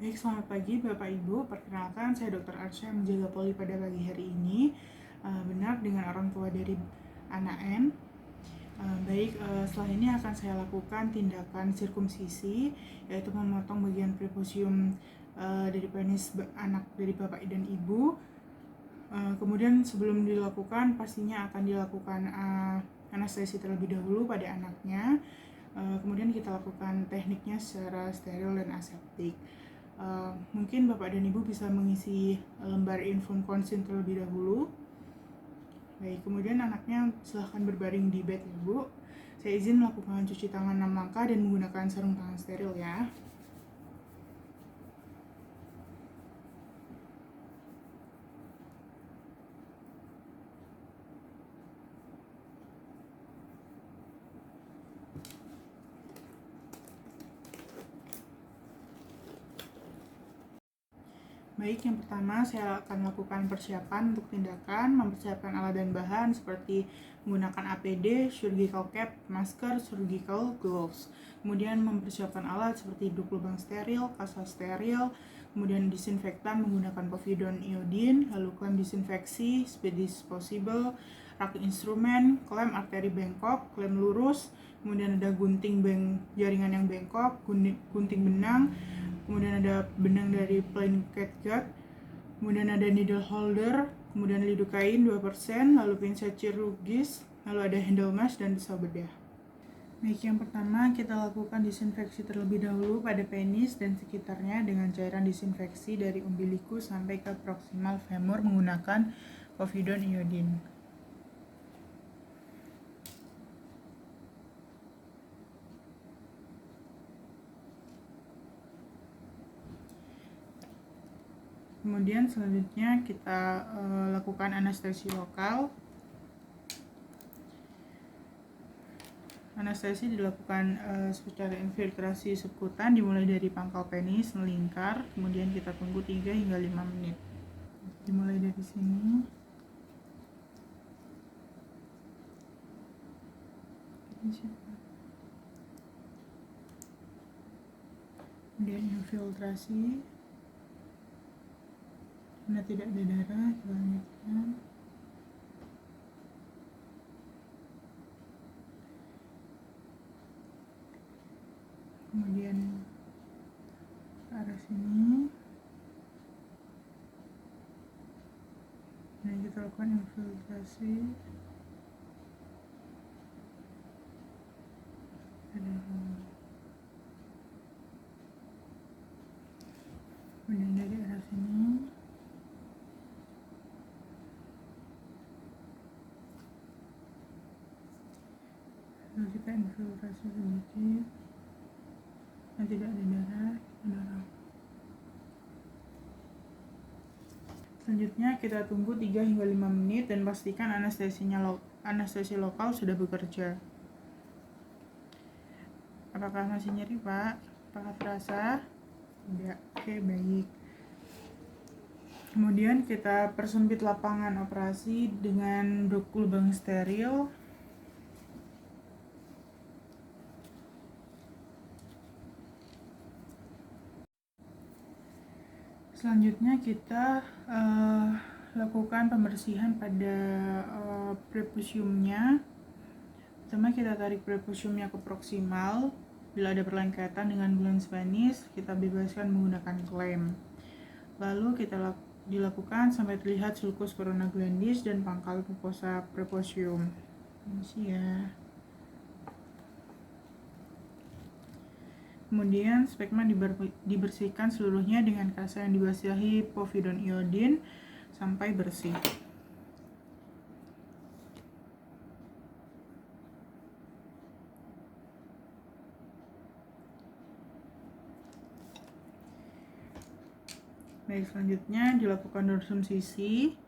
Baik, selamat pagi Bapak Ibu. Perkenalkan, saya Dr. Arsya menjaga poli pada pagi hari ini. Benar dengan orang tua dari anak N. Setelah ini akan saya lakukan tindakan sirkumsisi, yaitu memotong bagian prepusium dari penis anak dari Bapak dan Ibu. Kemudian sebelum dilakukan, pastinya akan dilakukan anestesi terlebih dahulu pada anaknya. Kemudian kita lakukan tekniknya secara steril dan aseptik. Mungkin Bapak dan Ibu bisa mengisi lembar inform consent terlebih dahulu. Baik, kemudian anaknya silahkan berbaring di bed ya Bu. Saya izin melakukan cuci tangan 6 langkah dan menggunakan sarung tangan steril ya. Baik, yang pertama saya akan lakukan persiapan untuk tindakan, mempersiapkan alat dan bahan seperti menggunakan APD, surgical cap, masker, surgical gloves. Kemudian mempersiapkan alat seperti duk lubang steril, kasa steril, kemudian disinfektan menggunakan povidone iodine, lalu klem disinfeksi, speed as possible, rak instrumen, klem arteri bengkok, klem lurus, kemudian ada gunting jaringan yang bengkok, gunting benang, kemudian ada benang dari plain catgut, kemudian ada needle holder, kemudian lidocain 2%, lalu pinset chirurgis, lalu ada handle mask dan pisau bedah. Baik, yang pertama kita lakukan disinfeksi terlebih dahulu pada penis dan sekitarnya dengan cairan disinfeksi dari umbilikus sampai ke proximal femur menggunakan povidone iodine. Kemudian selanjutnya kita lakukan anestesi lokal. Anestesi dilakukan secara infiltrasi subkutan dimulai dari pangkal penis melingkar, kemudian kita tunggu 3 hingga 5 menit. Dimulai dari sini. Kemudian infiltrasi. Karena tidak ada darah, kita lanjutkan. Kemudian ke arah sini. Dan kita lakukan infiltrasi. Kemudian dari arah sini. Lalu kita infiltrasi sedikit. Dan tidak ada darah, Selanjutnya kita tunggu 3 hingga 5 menit dan pastikan anestesi lokal sudah bekerja. Apakah masih nyeri, Pak? Apakah terasa? Tidak. Oke, baik. Kemudian kita persempit lapangan operasi dengan duk lubang steril. Selanjutnya kita lakukan pembersihan pada prepusiumnya. Pertama kita tarik prepusiumnya ke proksimal. Bila ada perlengketan dengan glans penis, kita bebaskan menggunakan klem. Lalu kita dilakukan sampai terlihat sulcus corona glandis dan pangkal mucosa prepusium. Ini ya. Kemudian spekma dibersihkan seluruhnya dengan kasa yang dibasahi povidone iodine sampai bersih. Baik, selanjutnya dilakukan dorsum sisi.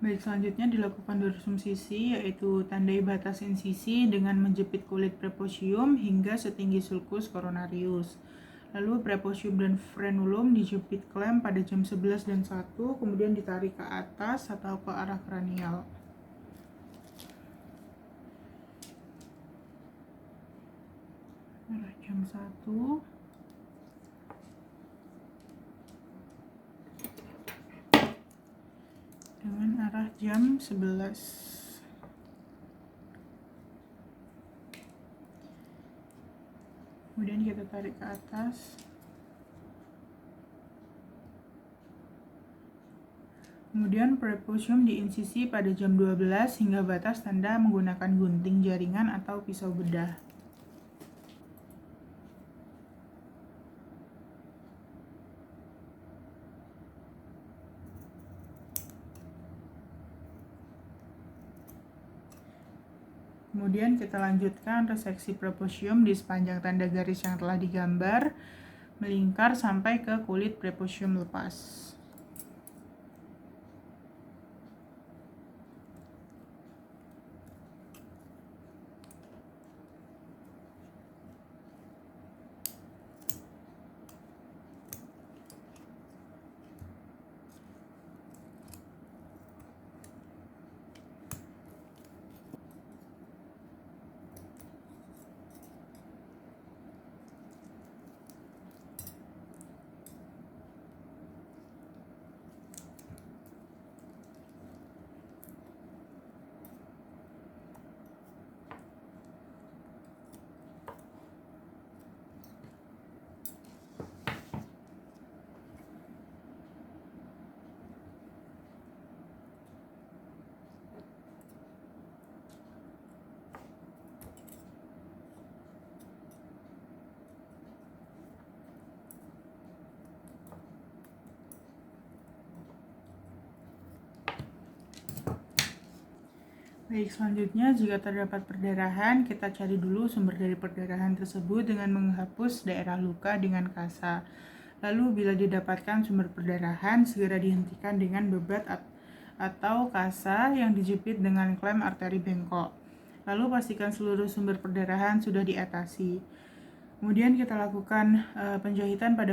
Baik, selanjutnya dilakukan dorsum sisi, yaitu tandai batas insisi dengan menjepit kulit prepusium hingga setinggi sulcus coronarius. Lalu prepusium dan frenulum dijepit klem pada jam 11 dan 1, kemudian ditarik ke atas atau ke arah kranial. arah jam 1 dengan arah jam 11. Kemudian kita tarik ke atas. Kemudian preposium diinsisi pada jam 12 hingga batas tanda menggunakan gunting jaringan atau pisau bedah. Kemudian kita lanjutkan reseksi preposium di sepanjang tanda garis yang telah digambar, melingkar sampai ke kulit preposium lepas. Baik, selanjutnya jika terdapat perdarahan, kita cari dulu sumber dari perdarahan tersebut dengan menghapus daerah luka dengan kasa. Lalu bila didapatkan sumber perdarahan, segera dihentikan dengan bebat atau kasa yang dijepit dengan klem arteri bengkok. Lalu pastikan seluruh sumber perdarahan sudah diatasi. Kemudian kita lakukan penjahitan pada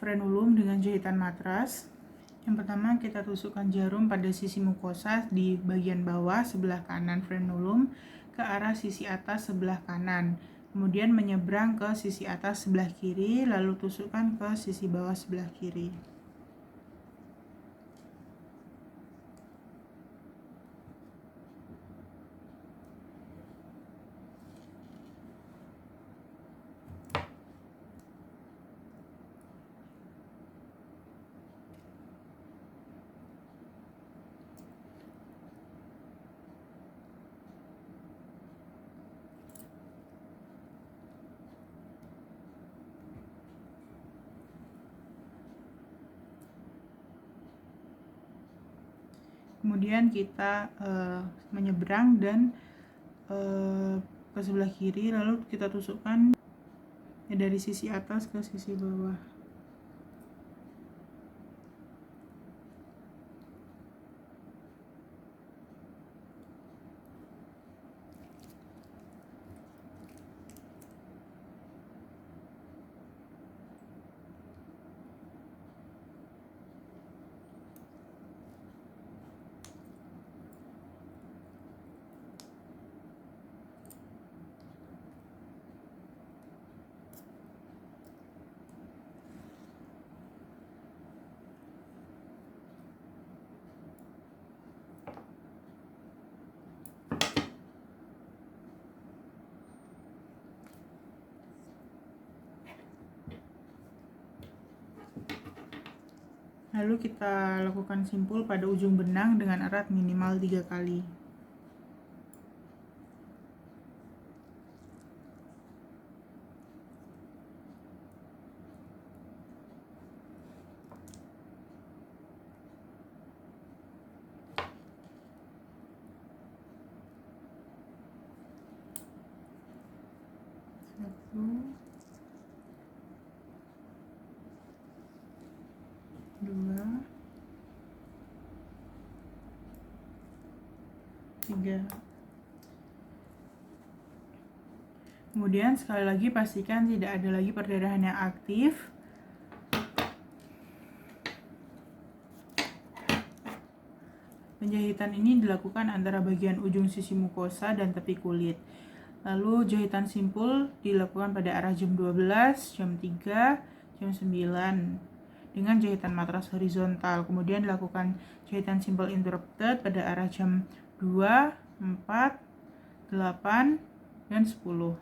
frenulum dengan jahitan matras. Yang pertama, kita tusukkan jarum pada sisi mukosa di bagian bawah sebelah kanan frenulum ke arah sisi atas sebelah kanan. Kemudian menyeberang ke sisi atas sebelah kiri, lalu tusukkan ke sisi bawah sebelah kiri. Kemudian kita menyeberang dan ke sebelah kiri, lalu kita tusukkan dari sisi atas ke sisi bawah. Lalu kita lakukan simpul pada ujung benang dengan erat minimal 3 kali. Satu, dua, tiga. Kemudian sekali lagi pastikan tidak ada lagi perdarahan yang aktif. Penjahitan ini dilakukan antara bagian ujung sisi mukosa dan tepi kulit. Lalu jahitan simpul dilakukan pada arah jam 12, jam 3, jam 9 dengan jahitan matras horizontal. Kemudian dilakukan jahitan simpul interrupted pada arah jam 2, 4, 8, dan 10.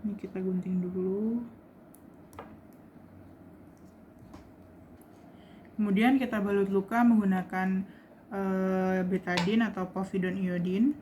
Ini kita gunting dulu. Kemudian kita balut luka menggunakan betadine atau povidone iodine.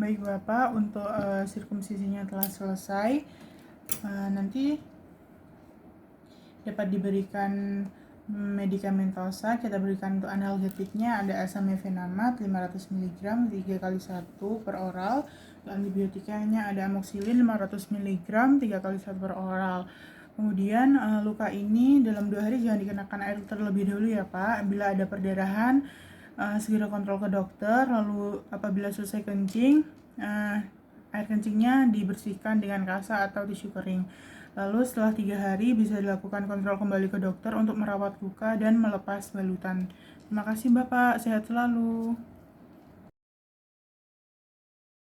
Baik Bapak, untuk sirkumsisinya telah selesai. Nanti dapat diberikan medikamentosa. Kita berikan untuk analgetiknya ada asamefenamat 500 mg 3 kali 1 per oral. Untuk antibiotikanya ada amoxilin 500 mg 3 kali 1 per oral. Kemudian luka ini dalam 2 hari jangan dikenakan air terlebih dahulu ya Pak. Bila ada perdarahan segera kontrol ke dokter. Lalu apabila selesai kencing, air kencingnya dibersihkan dengan kasa atau tisu kering. Lalu setelah 3 hari bisa dilakukan kontrol kembali ke dokter untuk merawat luka dan melepas balutan. Terima kasih Bapak, sehat selalu.